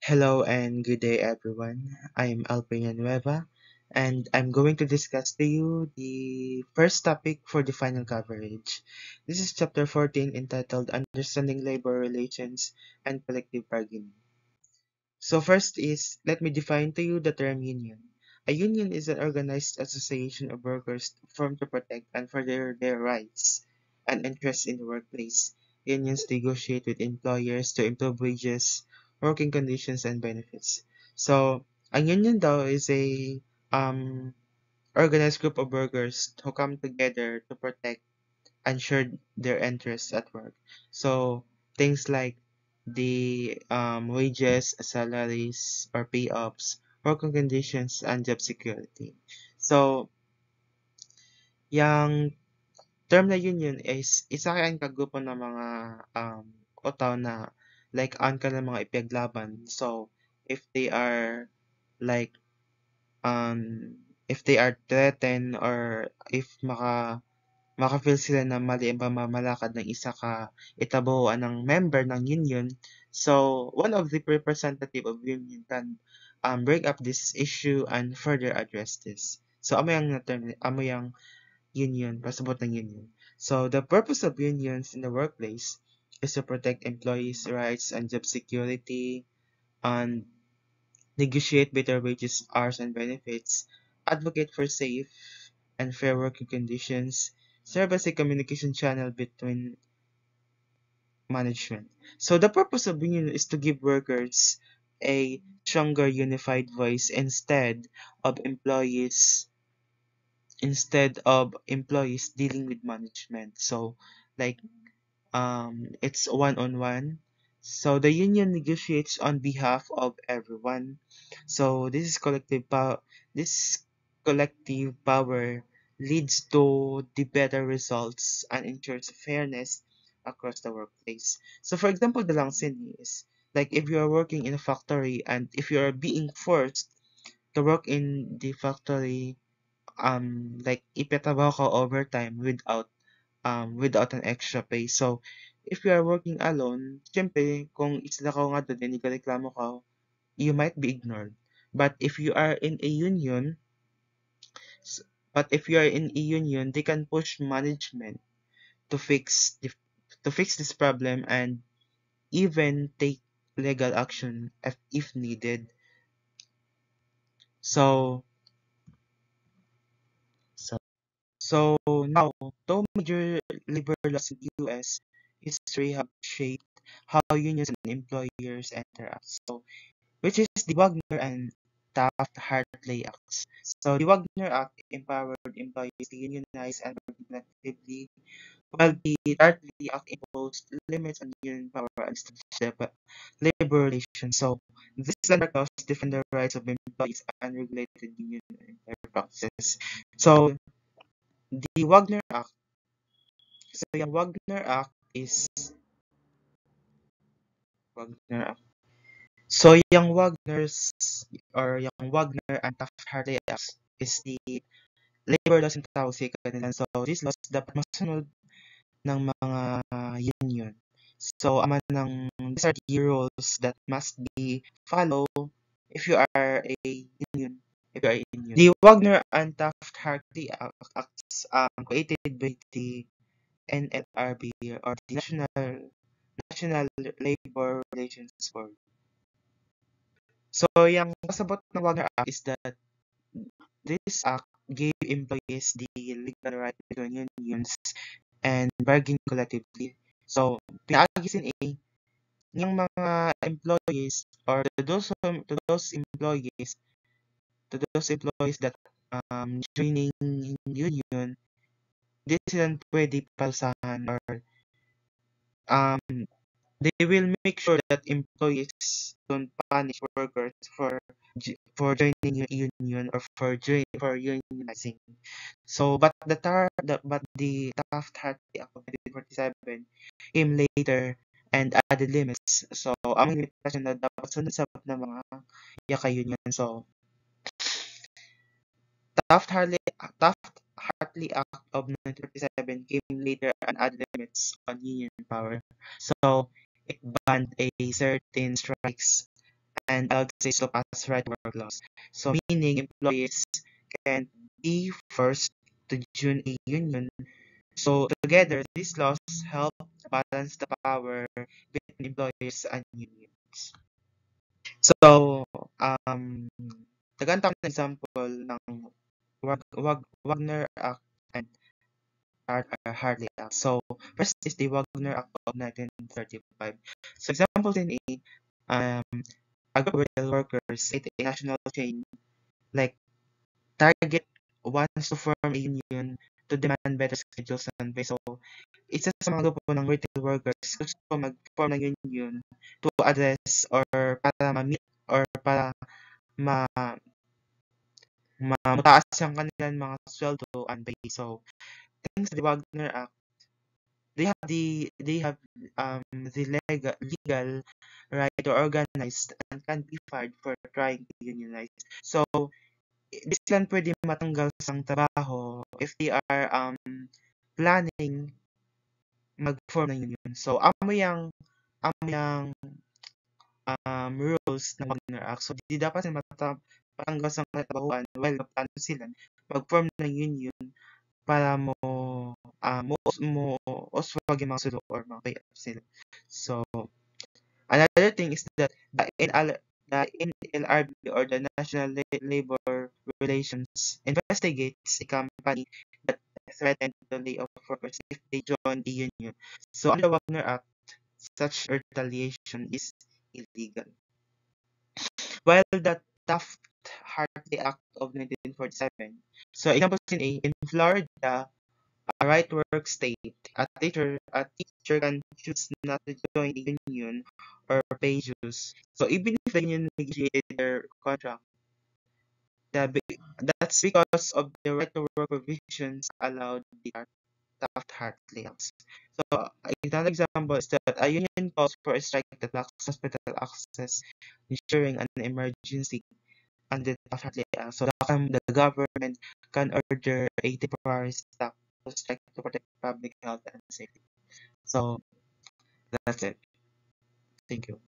Hello and good day, everyone. I'm Alpina Nueva, and I'm going to discuss to you the first topic for the final coverage. This is chapter 14 entitled Understanding Labor Relations and Collective Bargaining. So first is, let me define to you the term union. A union is an organized association of workers formed to protect and further their rights and interests in the workplace. Unions negotiate with employers to improve wages, working conditions, and benefits. So, a union though is a um, organized group of workers who come together to protect ensured their interests at work. So things like the wages, salaries, or pay-ups, working conditions, and job security. So, yung term na union is isa kayang kagrupo ng mga otaw na like an ka ng mga ipaglaban. So, if they are like if they are threatened or if maka-feel sila na mali ang pamamalakad ng isa ka itabuhan ng member ng union. So, one of the representative of union can bring up this issue and further address this. So, amo yung union, pasabot ng union. So, the purpose of unions in the workplace is to protect employees' rights and job security and negotiate better wages, hours, and benefits, advocate for safe and fair working conditions, serve as a communication channel between management. So the purpose of union is to give workers a stronger unified voice of employees instead of employees dealing with management. So like it's one on one. So the union negotiates on behalf of everyone. So this collective power leads to the better results and ensures fairness across the workplace. So for example, the lang sin is like if you are working in a factory and if you are being forced to work in the factory, like ipetabaw ka overtime without an extra pay. So, if you are working alone, syempre, kung isla ka nga doon, hindi ka reklamo ka, you might be ignored. But if you are in a union, s- but if you are in a union, they can push management to to fix this problem and even take legal action if needed. So, so, so now, two major labor laws in the US history have shaped how unions and employers interact. So, which is the Wagner and Taft-Hartley Acts. So, the Wagner Act empowered employees to unionize and work collectively, while the Hartley Act imposed limits on union power and established labor relations. So, this landmark laws defend the rights of employees and regulated union and employer practices. So, the Wagner Act. So, yung Wagner Act is Wagner Act. So, yung Wagner and Taft-Hartley Acts is the labor laws in tawag sa kanila. So, these laws dapat masunod ng mga union. So, these are the rules that must be followed if you are a union. If you are a union. The Wagner and Taft-Hartley Acts created by the NLRB or the National Labor Relations Board. So, yung kasabot ng Wagner Act is that this act gave employees the legal right to join unions and bargain collectively. So, pinagisin yung mga employees or to those employees that joining union, di sila pwede parusahan or um they will make sure that employees don't punish workers for joining your union or for unionizing. So, but the Taft-Hartley Act of 1947 came later and added limits. So, ang limitasyon na dapat sunod sa ng mga yaka union. So, Taft-Hartley Taft-Hartley Act of 1947 came later and added limits on union power. So, it banned a certain strikes and allowed states to pass right to work laws. So meaning employees can be forced to join a union. So together, these laws help balance the power between employers and unions. So, nagkanta ako ng example ng Wagner Act and Hartley Act. So, first is the Wagner Act of 1935. So, example din um, a group of retail workers at a national chain like Target wants to form a union to demand better schedules and pay. So, isa sa mga grupo ng retail workers gusto mag-form ng union to address or para ma-meet or para ma mataas ang kanilang mga sweldo and pay. So, thanks to the Wagner Act, they have the legal right to organize and can be fired for trying to unionize. So, di sila pwede matanggal sa trabaho if they are planning mag-form ng union. So, amo yang rules ng Wagner Act. So, di dapat sila matanggal sa trabahuan while plano sila mag-form ng union para mo uswag yung mga sulo or mga pay sila. So, another thing is that the NLRB or the National Labor Relations investigates a company that threatened to lay off workers if they join the union. So, under Wagner Act, such retaliation is illegal. While the Taft-Hartley Act of 1947, so example in Florida, a right to work state, a teacher can choose not to join the union or pay dues. So even if the union negotiated their contract, that's because of the right to work provisions allowed the Taft-Hartley Act. So another example is that a union calls for a strike that blocks hospital access, ensuring an emergency under the Taft-Hartley Act. So the government can order a temporary stop to strike to protect public health and safety. So that's it. Thank you.